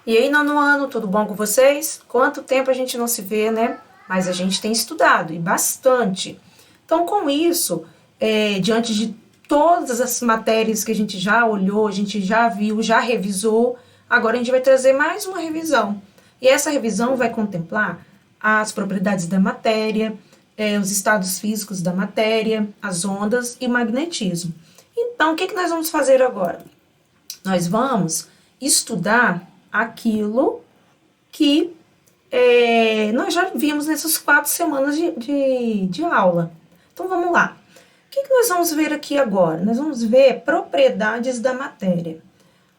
E aí, nono ano, tudo bom com vocês? Quanto tempo a gente não se vê, né? Mas a gente tem estudado, e bastante. Então, com isso, diante de todas as matérias que a gente já olhou, a gente já viu, já revisou, agora a gente vai trazer mais uma revisão. E essa revisão vai contemplar as propriedades da matéria, os estados físicos da matéria, as ondas e magnetismo. Então, o que nós vamos fazer agora? Nós vamos estudar aquilo que nós já vimos nessas 4 semanas de aula. Então vamos lá. O que nós vamos ver aqui agora? Nós vamos ver propriedades da matéria.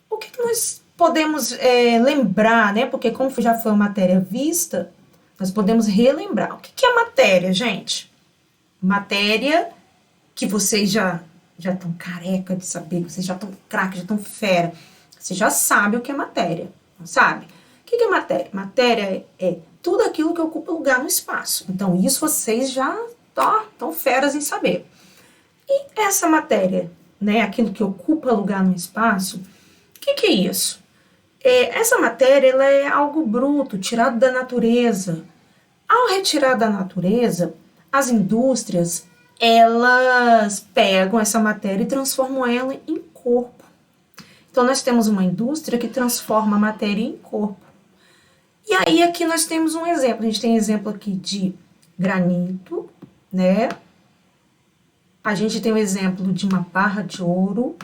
O que nós podemos lembrar, né? Porque como já foi uma matéria vista, nós podemos relembrar. O que é matéria, gente? Matéria que vocês já estão careca de saber, vocês já estão craque, já estão fera. Você já sabe o que é matéria, não sabe? O que é matéria? Matéria é tudo aquilo que ocupa lugar no espaço. Então, isso vocês já estão feras em saber. E essa matéria, né, aquilo que ocupa lugar no espaço, o que é isso? Essa matéria ela é algo bruto, tirado da natureza. Ao retirar da natureza, as indústrias elas pegam essa matéria e transformam ela em corpo. Então, nós temos uma indústria que transforma a matéria em corpo. E aí, aqui nós temos um exemplo. A gente tem exemplo aqui de granito, né? A gente tem um exemplo de uma barra de ouro.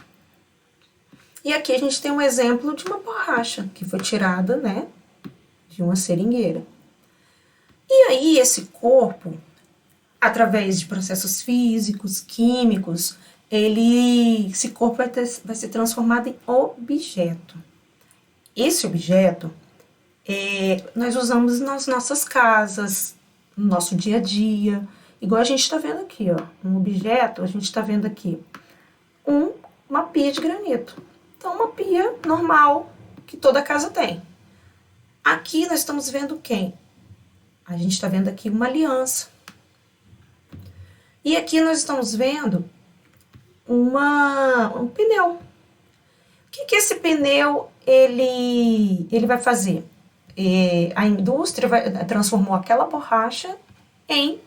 E aqui a gente tem um exemplo de uma borracha, que foi tirada, né, de uma seringueira. E aí, esse corpo, através de processos físicos, químicos, esse corpo vai ser transformado em objeto. Esse objeto nós usamos nas nossas casas, no nosso dia a dia, igual a gente está vendo aqui, ó, um objeto, a gente está vendo aqui uma pia de granito. Então, uma pia normal que toda casa tem. Aqui nós estamos vendo quem? A gente está vendo aqui uma aliança. E aqui nós estamos vendo um pneu. O que esse pneu ele vai fazer? A indústria transformou aquela borracha em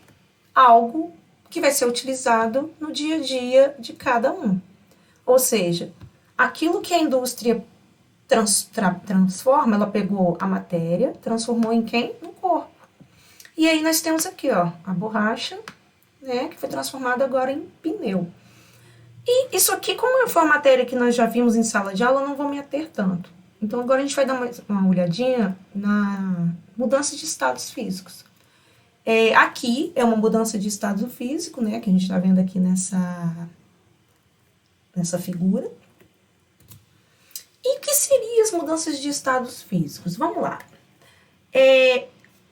algo que vai ser utilizado no dia a dia de cada um. Ou seja, aquilo que a indústria transforma, ela pegou a matéria, transformou em quem? No corpo. E aí nós temos aqui, ó, a borracha, né, que foi transformada agora em pneu. E isso aqui, como foi uma matéria que nós já vimos em sala de aula, eu não vou me ater tanto. Então, agora a gente vai dar uma olhadinha na mudança de estados físicos. Aqui é uma mudança de estado físico, né, que a gente está vendo aqui nessa figura. E o que seriam as mudanças de estados físicos? Vamos lá.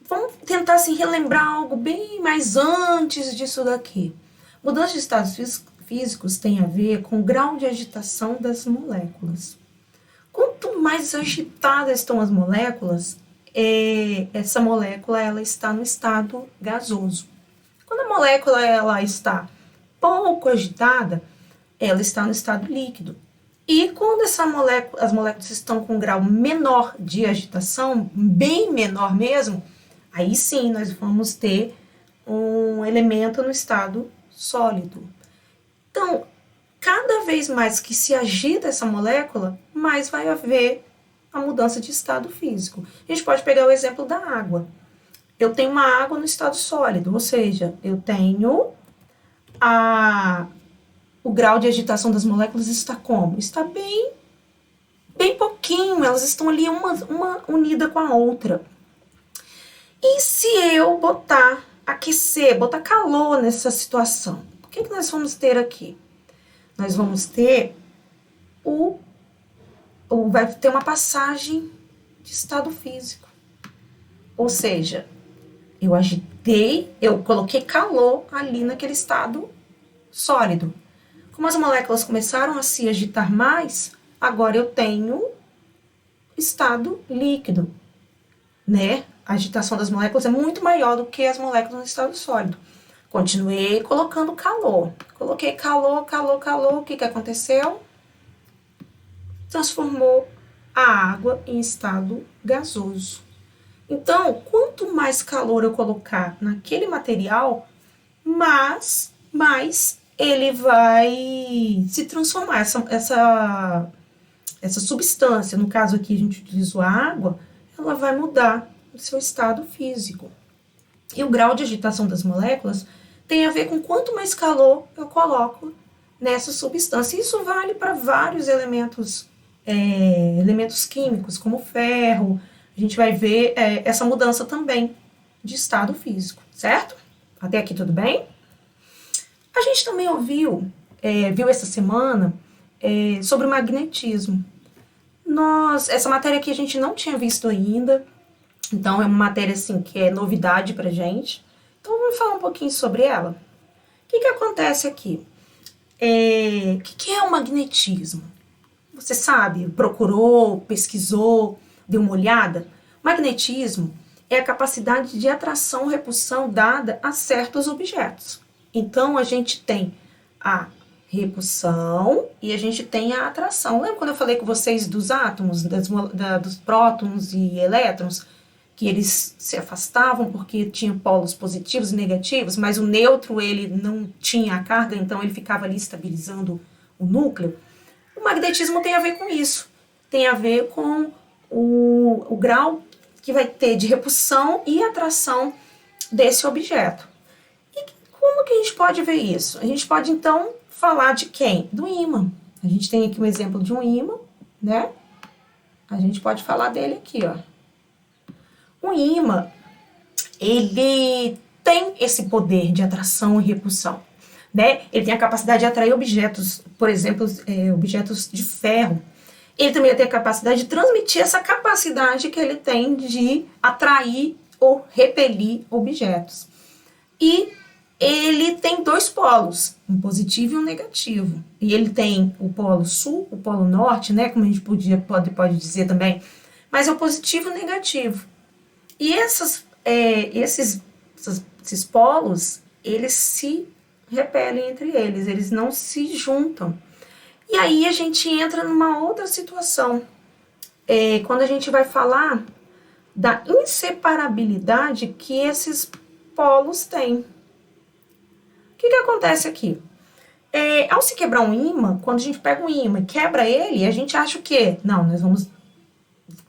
Vamos tentar assim, relembrar algo bem mais antes disso daqui. Mudança de estados físicos tem a ver com o grau de agitação das moléculas. Quanto mais agitadas estão as moléculas, essa molécula ela está no estado gasoso. Quando a molécula ela está pouco agitada, ela está no estado líquido. E quando as moléculas estão com um grau menor de agitação, bem menor mesmo, aí sim nós vamos ter um elemento no estado sólido. Então, cada vez mais que se agita essa molécula, mais vai haver a mudança de estado físico. A gente pode pegar o exemplo da água. Eu tenho uma água no estado sólido, ou seja, eu tenho o grau de agitação das moléculas está como? Está bem pouquinho, elas estão ali uma unida com a outra. E se eu aquecer, botar calor nessa situação, o que nós vamos ter aqui? Nós vamos ter vai ter uma passagem de estado físico. Ou seja, eu agitei, eu coloquei calor ali naquele estado sólido. Como as moléculas começaram a se agitar mais, agora eu tenho estado líquido, né? A agitação das moléculas é muito maior do que as moléculas no estado sólido. Continuei colocando calor. Coloquei calor. O que aconteceu? Transformou a água em estado gasoso. Então, quanto mais calor eu colocar naquele material, mais ele vai se transformar. Essa substância, no caso aqui a gente utilizou a água, ela vai mudar o seu estado físico. E o grau de agitação das moléculas tem a ver com quanto mais calor eu coloco nessa substância. Isso vale para vários elementos químicos, como ferro. A gente vai ver essa mudança também de estado físico, certo? Até aqui tudo bem? A gente também viu essa semana sobre o magnetismo. Essa matéria aqui a gente não tinha visto ainda, então é uma matéria assim que é novidade pra gente. Então vamos falar um pouquinho sobre ela. O que acontece aqui? O que é o magnetismo? Você sabe, procurou, pesquisou, deu uma olhada? Magnetismo é a capacidade de atração ou repulsão dada a certos objetos. Então, a gente tem a repulsão e a gente tem a atração. Lembra quando eu falei com vocês dos átomos, dos prótons e elétrons? Que eles se afastavam porque tinham polos positivos e negativos, mas o nêutron ele não tinha a carga, então ele ficava ali estabilizando o núcleo. O magnetismo tem a ver com isso. Tem a ver com o grau que vai ter de repulsão e atração desse objeto. E como que a gente pode ver isso? A gente pode, então, falar de quem? Do ímã. A gente tem aqui um exemplo de um ímã, né? A gente pode falar dele aqui, ó. O ímã, ele tem esse poder de atração e repulsão, né? Ele tem a capacidade de atrair objetos, por exemplo, objetos de ferro. Ele também tem a capacidade de transmitir essa capacidade que ele tem de atrair ou repelir objetos. E ele tem dois polos, um positivo e um negativo. E ele tem o polo sul, o polo norte, né? Como a gente pode dizer também. Mas é o positivo e o negativo. E esses polos, eles se repelem entre eles não se juntam. E aí a gente entra numa outra situação, quando a gente vai falar da inseparabilidade que esses polos têm. O que acontece aqui? Ao se quebrar um ímã, quando a gente pega um ímã e quebra ele, a gente acha o quê? Não, nós vamos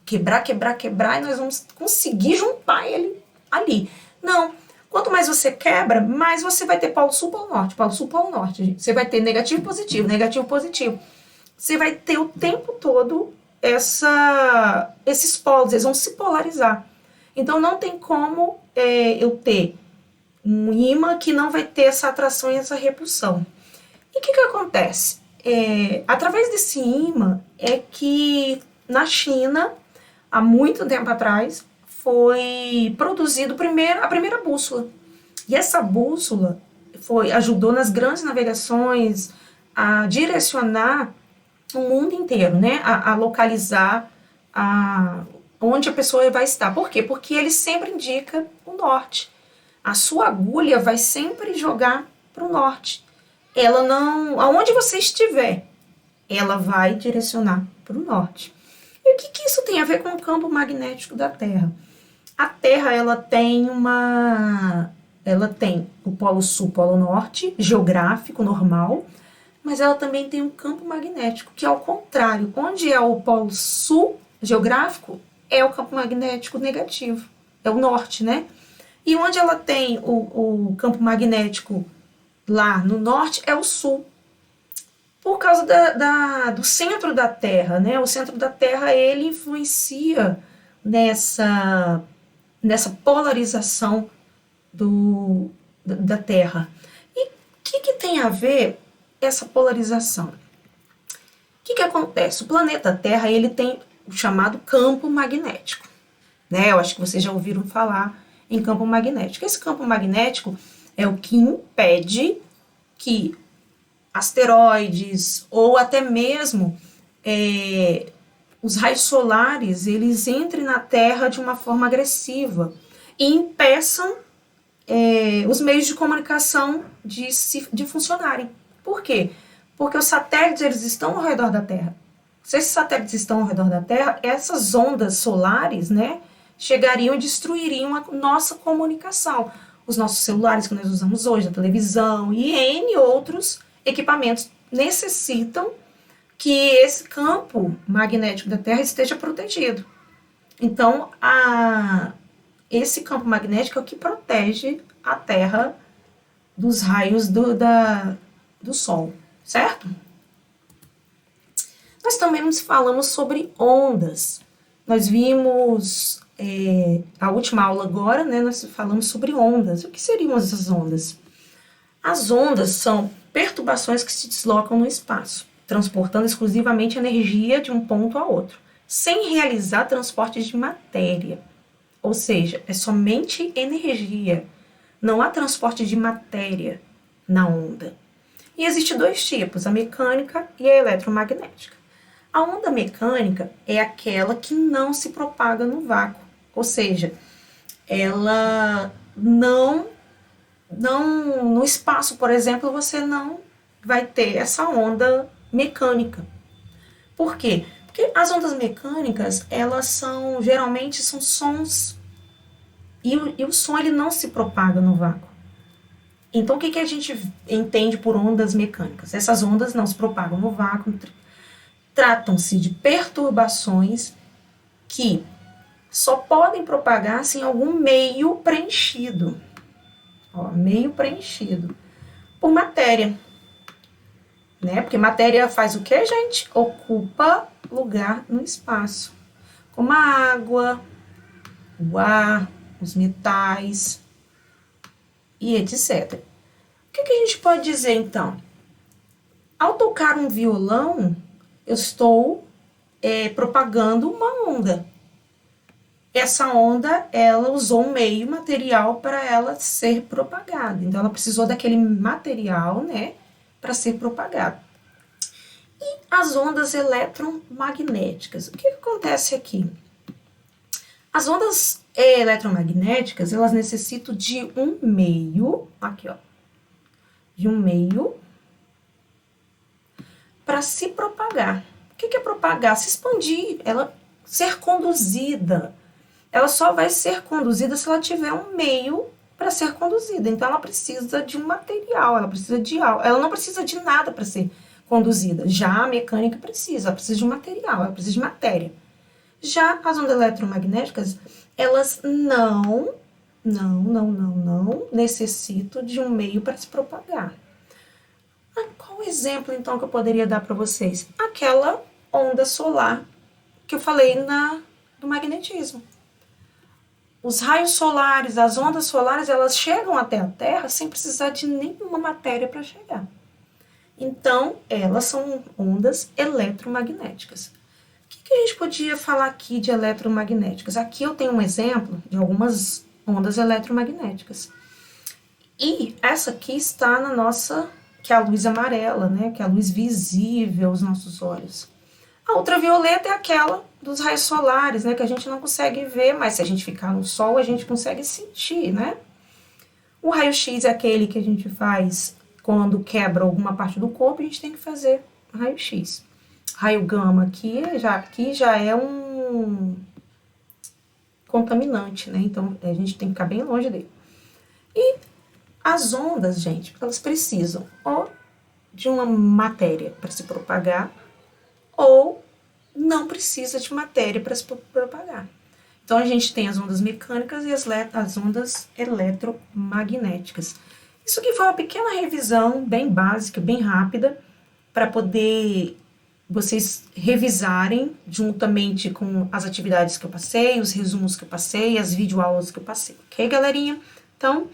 quebrar e nós vamos conseguir juntar ele ali. Não. Quanto mais você quebra, mais você vai ter polo sul, polo norte. Polo sul, polo norte. Você vai ter negativo, positivo, negativo, positivo. Você vai ter o tempo todo esses polos, eles vão se polarizar. Então, não tem como eu ter um ímã que não vai ter essa atração e essa repulsão. E o que acontece? Através desse ímã é que na China, há muito tempo atrás, foi produzido a primeira bússola. E essa bússola ajudou nas grandes navegações a direcionar o mundo inteiro, né? A localizar onde a pessoa vai estar. Por quê? Porque ele sempre indica o norte. A sua agulha vai sempre jogar para o norte. Ela não... Aonde você estiver, ela vai direcionar para o norte. E o que isso tem a ver com o campo magnético da Terra? A Terra, ela tem o polo sul, polo norte, geográfico, normal, mas ela também tem um campo magnético, que é ao contrário. Onde é o polo sul, geográfico, é o campo magnético negativo, é o norte, né? E onde ela tem o campo magnético lá no norte, é o sul. Por causa do centro da Terra, né? O centro da Terra, ele influencia nessa polarização da Terra. E o que tem a ver essa polarização? O que acontece? O planeta Terra, ele tem o chamado campo magnético, né? Eu acho que vocês já ouviram falar em campo magnético. Esse campo magnético é o que impede que asteroides ou até mesmo os raios solares, eles entrem na Terra de uma forma agressiva e impeçam os meios de comunicação de funcionarem. Por quê? Porque os satélites, eles estão ao redor da Terra. Se esses satélites estão ao redor da Terra, essas ondas solares, né, chegariam e destruiriam a nossa comunicação. Os nossos celulares que nós usamos hoje, a televisão e N outros equipamentos necessitam que esse campo magnético da Terra esteja protegido. Então, esse campo magnético é o que protege a Terra dos raios do Sol, certo? Nós também falamos sobre ondas. Nós vimos a última aula agora, né? Nós falamos sobre ondas. O que seriam essas ondas? As ondas são perturbações que se deslocam no espaço, transportando exclusivamente energia de um ponto a outro, sem realizar transporte de matéria. Ou seja, é somente energia. Não há transporte de matéria na onda. E existem dois tipos, a mecânica e a eletromagnética. A onda mecânica é aquela que não se propaga no vácuo, ou seja, ela no espaço, por exemplo, você não vai ter essa onda mecânica. Por quê? Porque as ondas mecânicas, elas geralmente são sons, e o som ele não se propaga no vácuo. Então, o que a gente entende por ondas mecânicas? Essas ondas não se propagam no vácuo, tratam-se de perturbações que só podem propagar-se em algum meio preenchido. Meio preenchido por matéria. Né? Porque matéria faz o que, gente? Ocupa lugar no espaço. Como a água, o ar, os metais e etc. O que a gente pode dizer, então? Ao tocar um violão, eu estou propagando uma onda. Essa onda, ela usou um meio material para ela ser propagada. Então, ela precisou daquele material, né, para ser propagado. E as ondas eletromagnéticas? O que acontece aqui? As ondas eletromagnéticas, elas necessitam de um meio, aqui, ó, de um meio para se propagar. O que é propagar? Se expandir, ela ser conduzida. Ela só vai ser conduzida se ela tiver um meio para ser conduzida. Então, ela precisa de um material, ela precisa de algo. Ela não precisa de nada para ser conduzida. Já a mecânica ela precisa de um material, ela precisa de matéria. Já as ondas eletromagnéticas, elas não necessitam de um meio para se propagar. Qual o exemplo, então, que eu poderia dar para vocês? Aquela onda solar que eu falei do magnetismo. Os raios solares, as ondas solares, elas chegam até a Terra sem precisar de nenhuma matéria para chegar. Então, elas são ondas eletromagnéticas. O que a gente podia falar aqui de eletromagnéticas? Aqui eu tenho um exemplo de algumas ondas eletromagnéticas. E essa aqui está na nossa, que é a luz amarela, né? Que é a luz visível aos nossos olhos. A ultravioleta é aquela dos raios solares, né, que a gente não consegue ver, mas se a gente ficar no sol, a gente consegue sentir, né? O raio-x é aquele que a gente faz quando quebra alguma parte do corpo, a gente tem que fazer raio-x. Raio gama aqui já é um contaminante, né? Então, a gente tem que ficar bem longe dele. E as ondas, gente, elas precisam ou de uma matéria para se propagar, ou não precisa de matéria para se propagar. Então, a gente tem as ondas mecânicas e as ondas eletromagnéticas. Isso aqui foi uma pequena revisão, bem básica, bem rápida, para poder vocês revisarem juntamente com as atividades que eu passei, os resumos que eu passei, as videoaulas que eu passei. Ok, galerinha? Então,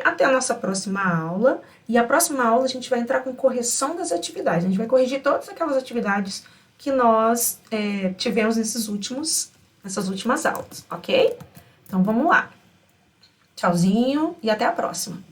até a nossa próxima aula. E a próxima aula a gente vai entrar com correção das atividades. A gente vai corrigir todas aquelas atividades que nós tivemos nessas últimas aulas, ok? Então, vamos lá. Tchauzinho e até a próxima.